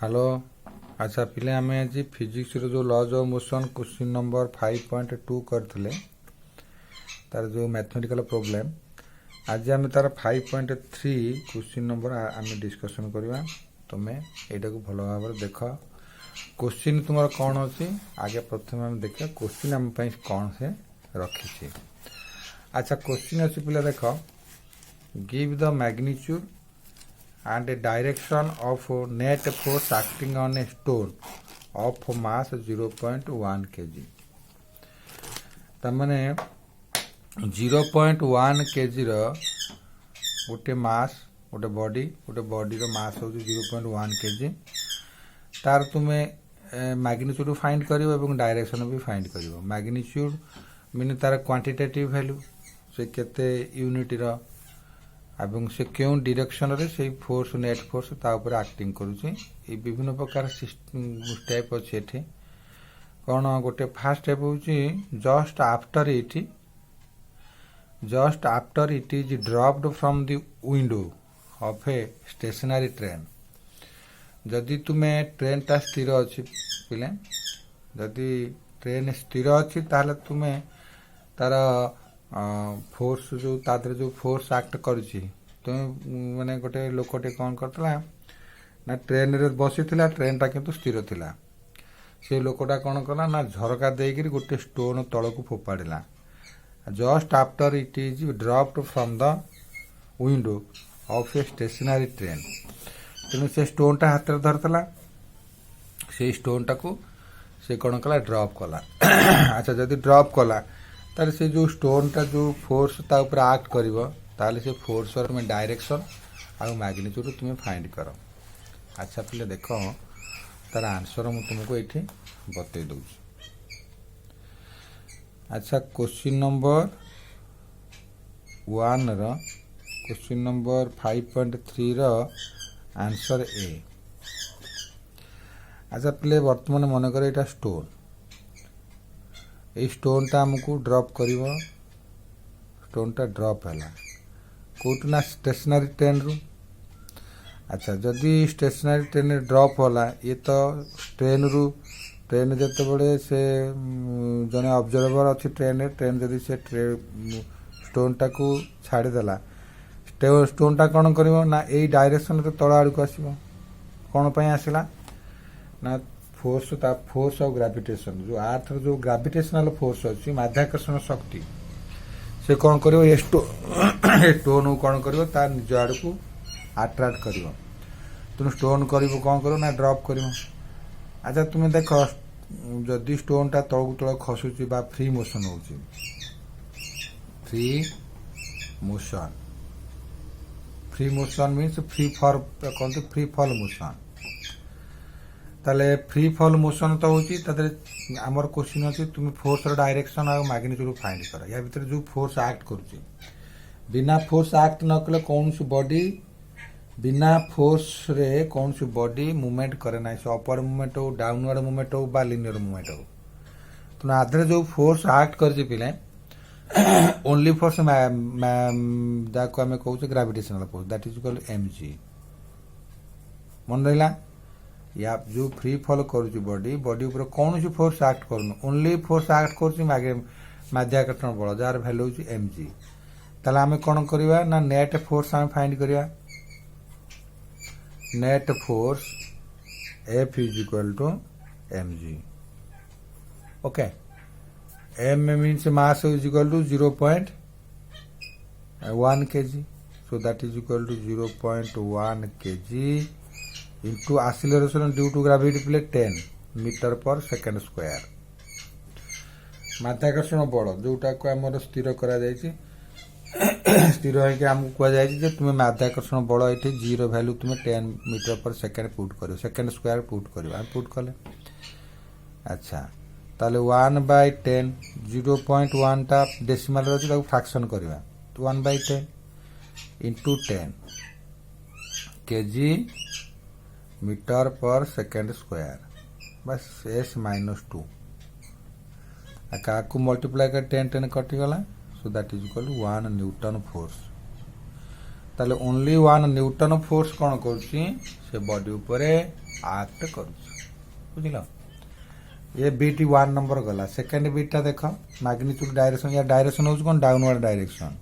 Hello. अच्छा पिले आम आज फिजिक्स जो laws of motion question number 5.2 करते तार जो मैथमेटिकल प्रॉब्लम आज आम तार 5.3 क्वेश्चन नंबर आम डिस्कशन करवा। तुम्हें यहाँ को भल भाव देख क्वेश्चन तुम कौन अच्छी आगे प्रथम आम देखा क्वेश्चन आम कौन से रखी। अच्छा क्वेश्चन अच्छी पिला देख give the magnitude and a direction of net force acting on a stone of mass 0.1 kg। तमने 0.1 kg गोटे मास गोटे बॉडी रो मास हो 0.1 kg तार तुम्हें मैग्नीट्यूड फाइंड करिवो एवं डायरेक्शन भी फाइंड करिवो। मैग्नीट्यूड मीन तार क्वांटिटेटिव वैल्यू से केते यूनिट रो एवं से क्यों डायरेक्शन रे से फोर्स नेट फोर्स ता ऊपर एक्टिंग करूची। ये विभिन्न प्रकार स्टेप अच्छे एठी कौन गोटे फास्ट स्टेप होची just after it is dropped from the window of a stationary train. जदि तुम्हें ट्रेन ता स्थिर अच्छी पिले जदि ट्रेन स्थिर अच्छी ताहले तुम्हें तार फोर्स जो तादर जो फोर्स एक्ट करुची तुम माने गोटे लोकटे कौन करतला ना ट्रेन रे बसी थिला ट्रेन टा किंतु स्थिर थिला से लोकटा कौन कला ना झरका देकर गोटे स्टोन तळको फोपाड़िला just after it is dropped from the window of a stationary train. तेणु से स्टोन टा हाथ में धरतला से स्टोन टाको से कौन कला ड्रॉप कला। अच्छा जदि ड्रॉप कला तार से जो स्टोन टा जो फोर्स ता ऊपर एक्ट करिवो ताले से फोर्स और में डायरेक्शन और मैग्नीट्यूड तुम्हें फाइंड करो। अच्छा पिले देखो तार आंसर मु तुमको एठी बतई दउ। अच्छा क्वेश्चन नंबर 1 रो क्वेश्चन नंबर 5.3 रो आंसर ए। अच्छा पिले वर्तमान मन करे एटा स्टोन ये स्टोन टा हमको ड्रॉप करिवो स्टोन टा ड्रॉप है कौट ना स्टेशनरी ट्रेन रू। अच्छा जदि स्टेशनरी ट्रेन ड्रॉप होला ये तो ट्रेन रू ट्रेन जते बड़े से जने ऑब्जर्वर अच्छी ट्रेन जदि से स्टोन टा को छाड़ी देला स्टोन टा कौन करिवो ना यही डायरेक्शन तो तळ आड़ को आसीबो कौन पई आसिला ना फोर्स ऑफ ग्रेविटेशन जो अर्थ जो ग्रेविटेशनल फोर्स अच्छी माध्याकर्षण शक्ति से कौन करिवो ये स्टोन कौन करिवो तार निज आड़ को अट्रैक्ट करिवो तुम स्टोन करिवो कौन करिवो ना ड्रॉप करिवो। अच्छा तुम देख जदि स्टोन टा तळकु तळ खसुची बा फ्री मोशन होची free motion means free fall motion ताले फ्री फॉल मोशन तो होची तदरे हमर क्वेश्चन अछि तुम फोर्स रो डायरेक्शन और मैग्नीट्यूड फाइंड करो। या भीतर जो फोर्स एक्ट करूची बिना फोर्स एक्ट न कले कौन सी बॉडी बिना फोर्स रे कौन सी बॉडी मूवमेंट करे ना से अपर मूवमेंट हो डाउनवर्ड मूवमेंट हो बा लिनियर मूवमेंट हो तो आधे जो फोर्स एक्ट करची पिले ओनली फोर्स जाको हमें कहू gravitational force that is called mg। मन रहिला या जो फ्री फॉल करुची बॉडी ऊपर कौन सी फोर्स एक्ट करनु ओनली फोर्स एक्ट करुची माध्याकर्षण बल जार वैल्यू होची mg। ताले आमे कोन करबा ना नेट फोर्स आमे फाइंड करिया net force F is equal to mg। Okay m means mass is equal to 0.1 kg so that is equal to 0.1 kg into acceleration due to gravity play 10 metre per second square. माध्याकर्षण बल जोटा को आम स्थिर करा जायछि स्थिर होके हमको कह जायछि जे तुम माध्याकर्षण बल एठी जी रो वैल्यू तुम 10 मीटर पर सेकंड पुट करियो सेकंड स्क्वायर पुट करियो हम पुट कले। अच्छा ताले 1/10 0.1 टा डेसिमल रो ताको फ्रैक्शन करबा तो 1/10 into 10 K G metre per second square बस s-2 का मल्टीप्लाई कर 10 कटि गला so that is equal to 1 newton force. ताले ओनली 1 न्यूटन फोर्स कौन करुची से बॉडी ऊपर आक्ट कर बुझल। ये बीट 1 नंबर गला। सेकेंड बीटा देख मैग्नीट्यूड डायरेक्शन या डायरेक्शन हो कौन डाउनवर्ड डायरेक्शन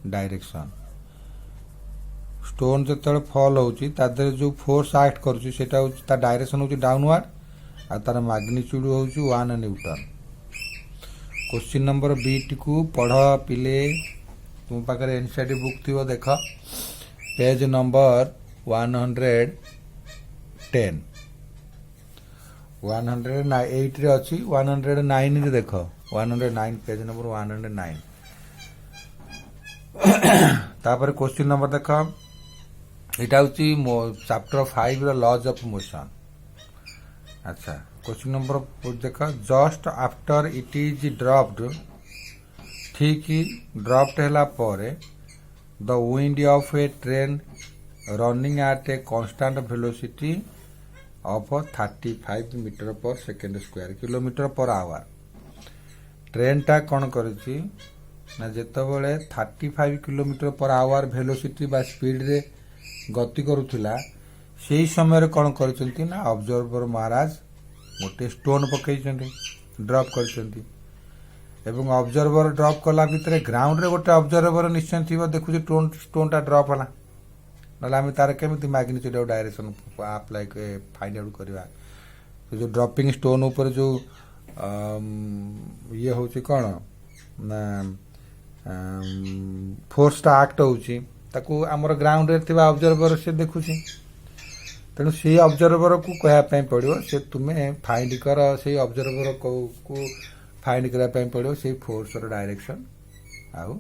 डायरेक्शन स्टोन जो फॉल होची तादरे जो फोर्स एक्ट करूची सेटा होची ता डायरेक्शन होची डाउनवर्ड आ तार मैग्नीट्यूड होची 1 न्यूटन। क्वेश्चन नंबर बीट को पढ़ पिले तुम पाखे एनसीईआरटी बुक थी देख पेज नंबर 110 108 रे अच्छी 109 रे देख 109 पेज नंबर 109 तापर क्वेश्चन नंबर देख यहाँ हूँ चैप्टर 5 रो लॉज ऑफ मोशन। अच्छा क्वेश्चन नंबर देख just after it is dropped ठीक ड्रॉप्ड है the window of a train running at a constant velocity of 35 metre per second square kilometre per hour train टा कौन करी ना जितेबाला 35 किलोमीटर पर आवर वेलोसिटी बा speed रे गति करुला से समय कौन कर ऑब्जर्वर महाराज गोटे स्टोन पकई ड्रॉप कर ऑब्जर्वर ड्रॉप कला भितर ग्राउंड रे गोटे ऑब्जर्वर निश्चय थी देखुची स्टोन टा ड्रॉप है ना आम तार केमी magnitude direction apply find out करवा जो ड्रॉपिंग स्टोन ऊपर जो ये हूँ कौन ना फोर्स टा एक्ट होची ताकू आमर ग्राउंड रे थिबा ऑब्जर्वर से देखुची तेणु से ऑब्जर्वर को कहवाई पड़ो से तुम्हें फाइंड कर से ऑब्जर्वर को फाइंड करने पड़ो से फोर्स डायरेक्शन आउ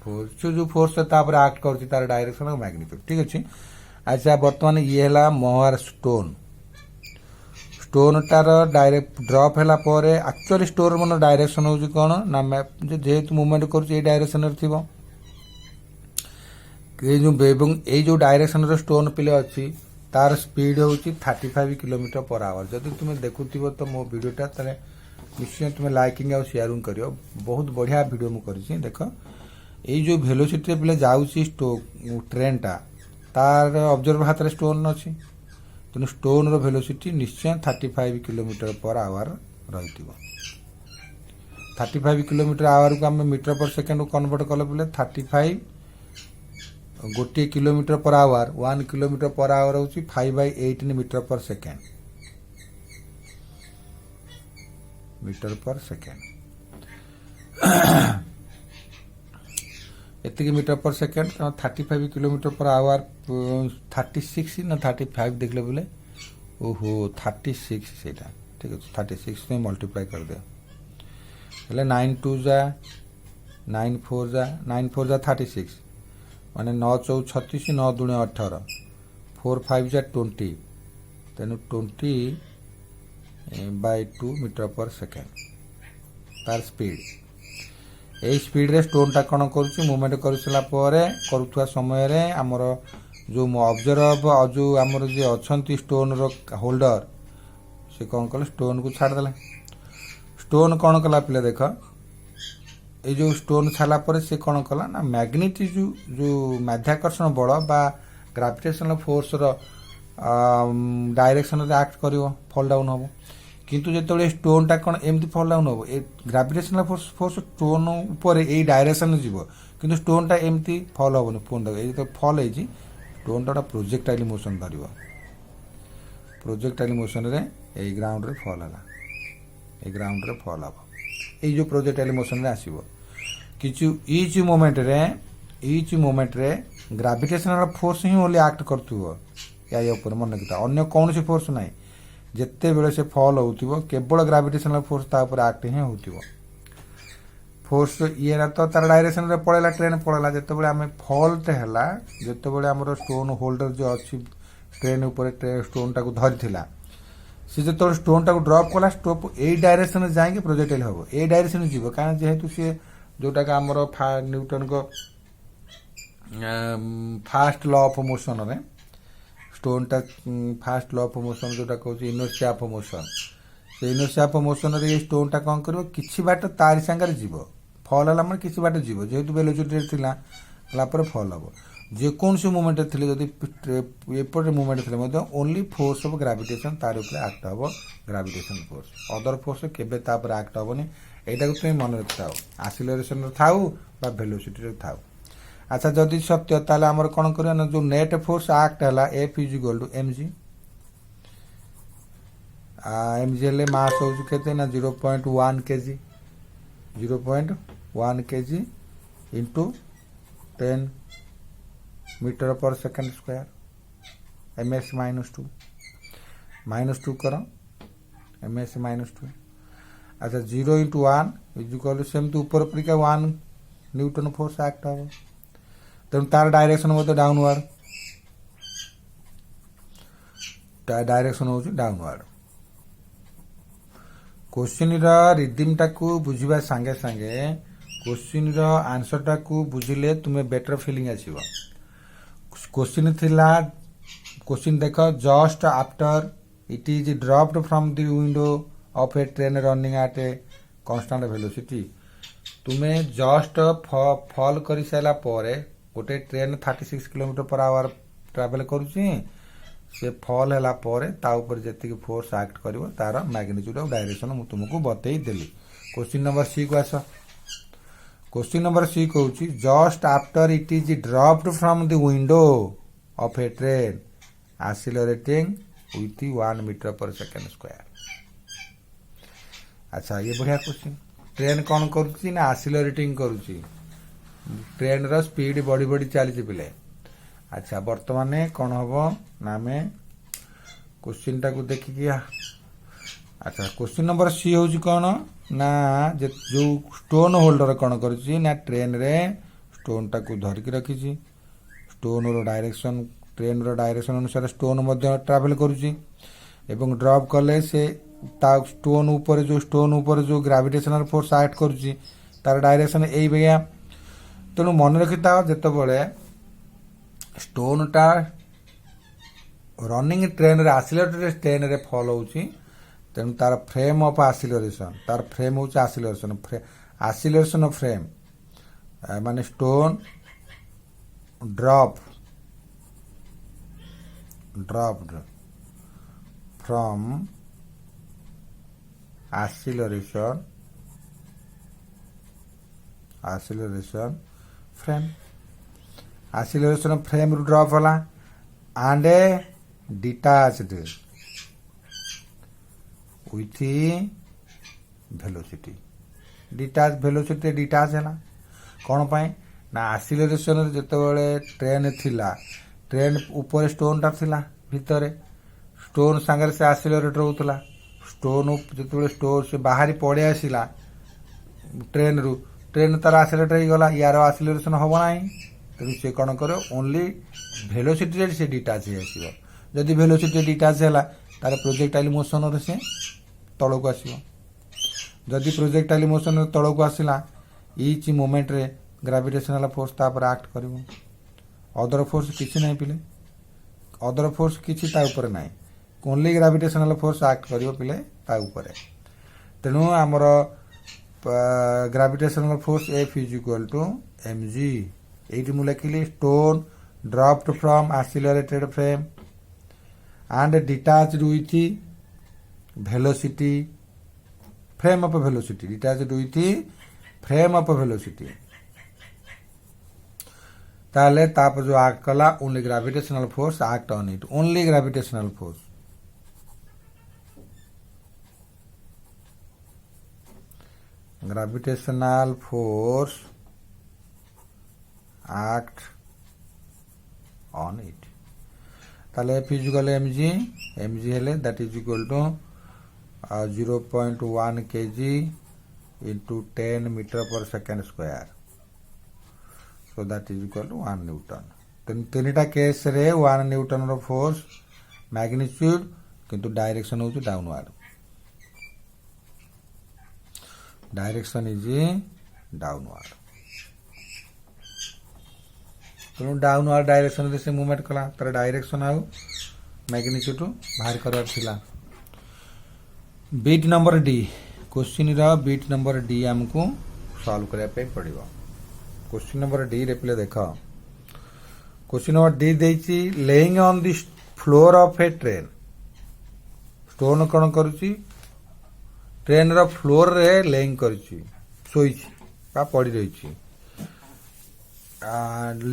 फोर्स जो फोर्स एक्ट कर तार डायरेक्शन और मैग्नीट्यूड ठीक अच्छे। अच्छा बर्तमान ये है मोहर स्टोन स्टोन टार डायरेक्ट ड्रॉप है एक्चुअली स्टोन मन डायरेक्शन हूँ कौन ना जेहेतु मूवमेंट कर डायरेक्शन थी जो डायरेक्शन स्टोन पिले अच्छी तार स्पीड हूँ 35 किलोमीटर पर आवर जदि तुम देखुव तो मो वीडियोटा ताले निश्चय तुम्हें लाइकिंग और शेयरिंग करियो बहुत बढ़िया वीडियो मुझे देख ये जो वेलोसिटी पिले जाऊँगी ट्रेन टा तार ऑब्जर्वर हाथ में स्टोन अच्छी तेणु स्टोन वेलोसिटी निश्चय 35 किलोमीटर पर आवर रही 35 किलोमीटर आवर को आम मीटर पर सेकेंड कन्वर्ट कले बोले 35 गोटे kilometre per our 1 kilometre per our हूँ 5/18 metre per second एतिक metre per second 35 kilometre per our 36 ना 35 देखले बोले ओहो 36 से ठीक है 36 में मल्टीप्लाई कर दिया हेले 9 2 जा 9 4 जा 36 माने 9 4 36 9 दूने 18 4 5 जा 20 तेणु 20/2 मीटर पर सेकेंड तार स्पीड यही स्पीड रे स्टोन टा कौन कर मूवमेंट कर समय रे आमर जो ऑब्जर्व जो आमर जो अच्छा स्टोन रो होल्डर से कौन कले स्टोन को छाड़देले स्टोन कौन कला पिले देख ये जो स्टोन छाला पर से कौन कला ना मैग्नेटिक जो माध्याकर्षण बल बा ग्रेविटेशनल फोर्स रो डायरेक्शन रे एक्ट करिवो फॉल डाउन हबो किंतु जो स्टोन टा कौन एमती फॉल डाउन हम ग्रेविटेशनल फोर्स स्टोन ऊपर यही डायरेक्शन जीव किंतु स्टोन टा एमती फॉल हेनी पुणी देख फॉल हो स्टोन टा प्रोजेक्टाइल मोशन धर प्रोजेक्टाइल मोशन रे यही ग्राउंड रे फॉल है ये ग्राउंड रे फॉल हम ये जो प्रोजेक्टाइल मोशन रे आसीबो किछु ईच मोमेंट रे ग्रेविटेशनल फोर्स ही ओनली एक्ट करथुवो या ऊपर मन किता अन्य कौन सी फोर्स नहीं जिते बेले से फॉल हो केवल ग्रेविटेशनल फोर्स तापर एक्ट ही हो फोर्स ये तो तार डायरेक्शन रे पड़ेला ट्रेन पड़ेला जिते आम फॉल्ट है जिते आम स्टोन होल्डर जो अच्छी ट्रेन ऊपर स्टोन टाक धरी सी जो स्टोन टाक ड्रॉप कला स्टोप यही डायरेक्शन जाए प्रोजेक्टाइल हम ए डायरेक्शन जीव कारण जेहेतु सी जोटा का आमर न्यूटन को फास्ट लॉ ऑफ मोशन रे स्टोन टा फास्ट लॉ ऑफ मोशन जोटा कहूँ इनर्शिया ऑफ मोशन से इनर्शिया ऑफ मोशन रे ये स्टोन टा कौन कर किछि बाट तारी सांगे जीव फॉल है किछि बाट जीव जेहेतु वेलोसिटी थिला फॉल हम जेकोसी मुवमेंट थे जदि एपटे मुवमेंट थे ओनली फोर्स ऑफ ग्रेविटेशन तार ऊपर एक्ट हम ग्रेविटेशन फोर्स अदर फोर्स केबे तापर एक्ट हेनी यहाँ तुम मन रखी था आसिलरेशन थाऊ बा वेलोसिटी थाऊ। अच्छा जदि सत्य ताले आमर कौन करना जो नेट फोर्स एक्ट है F is equal to M G हेल्ले मास होते ना 0.1 kg 0.1 kg into 10 metre per second square M S -2 कर एम एस -2। अच्छा 0 × 1 इज इक्वल सेमती ऊपर परिका 1 न्यूटन फोर्स एक्ट हम तेणु तार डायरेक्शन मत डाउनवर्ड डायरेक्शन हूँ डाउनवर्ड। क्वेश्चन रिडीम टाकू बुझा सांगे सांगे क्वेश्चन आंसर टाकू बुझिले तुम्हें बेटर फीलिंग आसीबो। क्वेश्चन थिला क्वेश्चन देख just after it is dropped from the window of a train running at a constant velocity तुम्हें जस्ट फॉल कर सारा पर गोटे ट्रेन 36 km/h ट्रावेल करुच्ची से फॉल है जी फोर्स एक्ट कर तार मैग्नीट्यूड ऑफ डायरेक्शन मुझे तुमको बतई देली। क्वेश्चन नंबर सी को आस। क्वेश्चन नंबर सी कहूँ just after it is dropped from the window of a train accelerating with 1 metre per second square. अच्छा ये बढ़िया क्वेश्चन ट्रेन कौन करुच्ची ना एक्सीलरेटिंग करुच्ची ट्रेन रो स्पीड बढ़ी बढ़ी चली पिले। अच्छा बर्तमान कौन हम ना आम क्वेश्चन टाक देखिकी अच्छा क्वेश्चन नंबर सी हूँ कौन ना जो स्टोन होल्डर कौन कर ट्रेन रे स्टोन टाक धरिकी रखी स्टोन रो डायरेक्शन ट्रेन रो डायरेक्शन अनुसार स्टोन ट्रावेल करुच्ची एवं ड्रॉप कले से स्टोन ऊपर जो ग्रेविटेशनल फोर्स एक्ट करुच्ची तार डायरेक्शन यही भैया। तेणु मन रखी था जिते स्टोन टा रनिंग ट्रेन रे एक्सीलरेटेड ट्रेन रे फॉल होची तेणु तार फ्रेम ऑफ एक्सीलरेशन तार फ्रेम होची एक्सीलरेशन ऑफ फ्रेम माने stone dropped from acceleration frame acceleration frame रू ड्रॉप होला and detached with velocity detach है कौन पाई ना एक्सीलरेशन जितेबाला ट्रेन थिला ट्रेन ऊपर स्टोन टा थिला भितर स्टोन सांगे से एक्सीलरेट होता स्टोन जिते स्टोन से बाहरी पड़े आसला ट्रेन तार एक्सीलरेट हो गला यार एक्सीलरेशन हम ना तेणु से कौन कर ओनली वेलोसिटी से डिटाच हो जदि वेलोसिटी डिटाच है तार प्रोजेक्टाइल मोशन से तल को आसो जदि प्रोजेक्टाइल मोशन तल को आसला इच मोमेंट रे ग्रेविटेशनल फोर्स तापर एक्ट कर अदर फोर्स किसी ना पिले अदर फोर्स किसी ऊपर ना ओनली ग्रेविटेशनल फोर्स एक्ट कर पिले ऊपर तेणु आमर gravitational force F is equal to M G ये मुझे लिखिली stone dropped from accelerated frame and detached with velocity frame of velocity detached with frame of velocity ताले ताप जो एक्ट कला only gravitational force act on it only gravitational force gravitational force act on it ताले F is equal to mg हेले that is equal to 0.1 kg into 10 meter per second square so that is equal to 1 newton तीनटा case रे 1 newton रो force magnitude किंतु direction होची downward direction is downward तेणु downward direction से movement कला तार डायरेक्शन आउ मैग्नीट्यूड बाहर करवार थिला। बीट नंबर डी क्वेश्चन रा बीट नंबर डी हमको सॉल्व करने पड़ो। क्वेश्चन नंबर डी रे पिले देख क्वेश्चन नंबर डी देइछि lying on the floor of a train stone कौन करुच्ची ट्रेन रो फ्लोर रे लेइंग करुच्ची सोइछि बा पड़ी रहिछि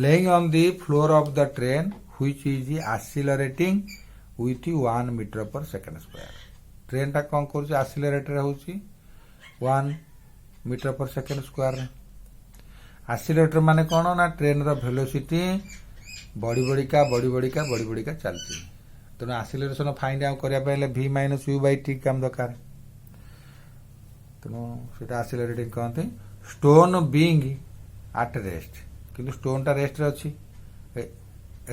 lying on the floor of the train which is accelerating with 1 metre per second square train टा कौन करुच्ची एक्सीलरेटर होउछि 1 metre per second square accelerator माने कौन ना ट्रेन रो वेलोसिटी बड़ी बड़िका चलती तेणु एक्सीलरेशन फाइंड आउट करने v minus u by t काम दरकार तेणु से एक्सीलरेटिंग कहते स्टोन बीइंग एट रेस्ट किंतु स्टोन टा रेस्ट रे अछि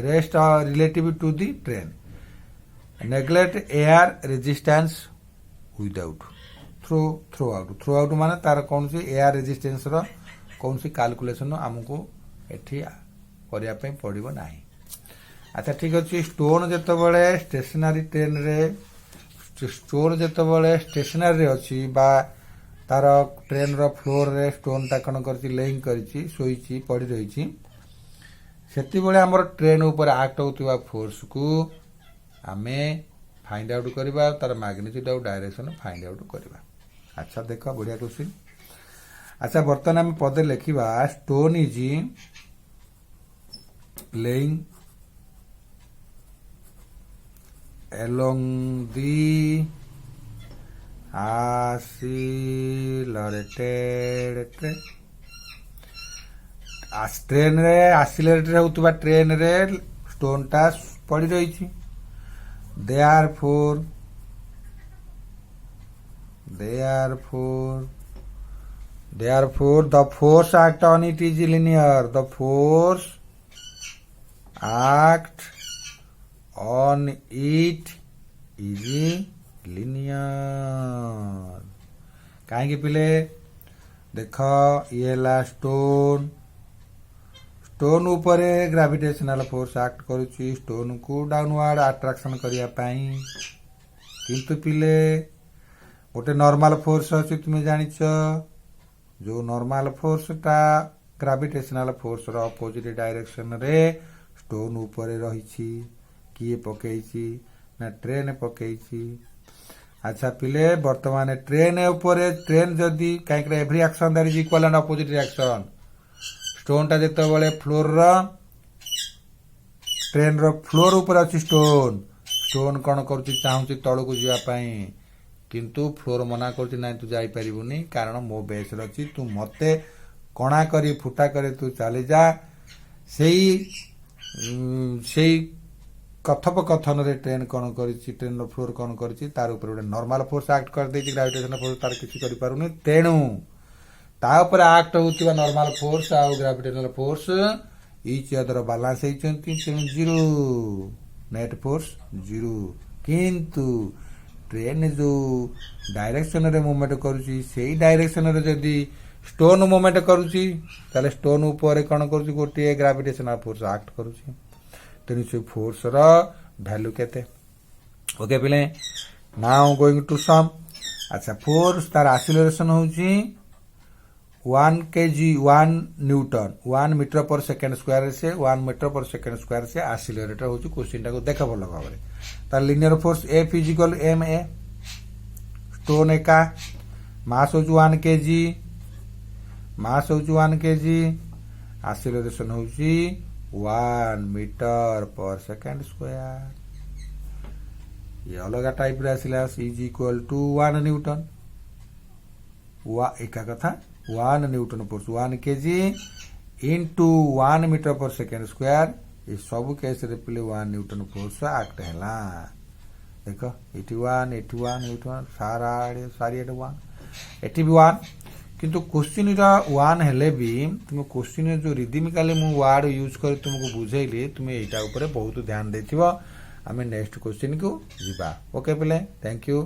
rest relative to the train neglect air resistance without throw out माने तार कौन सी एयर रेजिस्टेंस रो कौन सी कैलकुलेशन आमको एठी करिया पे पड़िबो नाही अच्छा ठीक अच्छे स्टोन जितेबाला स्टेशनरी ट्रेन रे स्टोन जितेबाला स्टेशनरी अच्छी बा तार ट्रेन रो फ्लोर रे स्टोन टा कौन कर लेइंग करिछि सोइछि पड़ी रही सेति बेले हमर ट्रेन ऊपर एक्ट होतुवा फोर्स को आमे फाइंड आउट करबा तार मैग्नीट्यूड और डायरेक्शन फाइंड आउट करबा अच्छा देखो बढ़िया क्वेश्चन अच्छा बर्तमान हम पदे लिखिबा stone is lying along the accelerated train train रे एक्सीलरेटर होतबा ट्रेन रे स्टोन टा पड़ी रही therefore the force act on it is linear the force act on it is linear कहीं पिले देख ये ला स्टोन ऊपर ग्रेविटेशनल फोर्स एक्ट करुच्ची स्टोन को डाउनवर्ड अट्रैक्शन करिया पाई किंतु पिले गोटे नॉर्मल फोर्स अछि तुम जानिछ जो नॉर्मल फोर्स टा ग्रेविटेशनल फोर्स रो अपोजिट डायरेक्शन रे स्टोन ऊपर रहिछि किए पकईची ना ट्रेन पकईची अच्छा पिले वर्तमान ट्रेन ऊपर ट्रेन जदि कहीं every action that is equal and opposite reaction stone टा जते बेले फ्लोर रो ट्रेन रो फ्लोर ऊपर अछि स्टोन कौन करूची चाहूची तळु को जिया पाई किंतु फ्लोर मना करूची नाही तू जाई परिबुनी कारण मो बेस रची तू मते कणा करी फुटा करे तू चली जा सेई कथोपकथन रे ट्रेन कौन करिछि ट्रेन रो फ्लोर कौन करिछि तार ऊपर गोटे नॉर्मल फोर्स एक्ट कर देछि ग्रेविटेशनल फोर्स तार किछि करि पारुनी तेणु ता ऊपर एक्ट होतिबा नॉर्मल फोर्स आ gravitational force each other balance हेचंती तेणु जीरो नेट फोर्स जीरो किंतु ट्रेन जो डायरेक्शन रे मूवमेंट करूछि सेही डायरेक्शन रे जदी स्टोन मूवमेंट करूछि ताले स्टोन ऊपर कौन करूछि गोटे ग्रेविटेशनल फोर्स एक्ट करूछि तेणु से फोर्स रो वैल्यू केते ओके पिले नाउ गोइंग टू सम अच्छा फोर्स तार एक्सीलरेशन होउची 1 kg 1 Newton 1 metre per second square से 1 मीटर पर सेकंड स्क्वायर से एक्सीलरेटर होउची क्वेश्चन टा को देखा भलो भाबरे तार linear force F equal ma stone एका मास होउची 1 kg मास होउची 1 kg एक्सीलरेशन होउची 1 मीटर पर सेकंड स्क्वायर ये अलग टाइप रे आसिला इज इक्वल टू 1 न्यूटन एका कथा 1 newton force 1 K G into 1 metre per second square ये सब केस रे पिले 1 न्यूटन फोर्स एक्ट हैला देखो 81 न्यूटन सारी 1 एटी भी 1 किंतु क्वेश्चन रा 1 हेले भी तुम क्वेश्चन जो रिदमिकली मु वर्ड यूज कर तुमको बुझेइली तुम एटा ऊपर बहुत ध्यान देथिबो आमे नेक्स्ट क्वेश्चन को जीवा ओके पिले थैंक यू।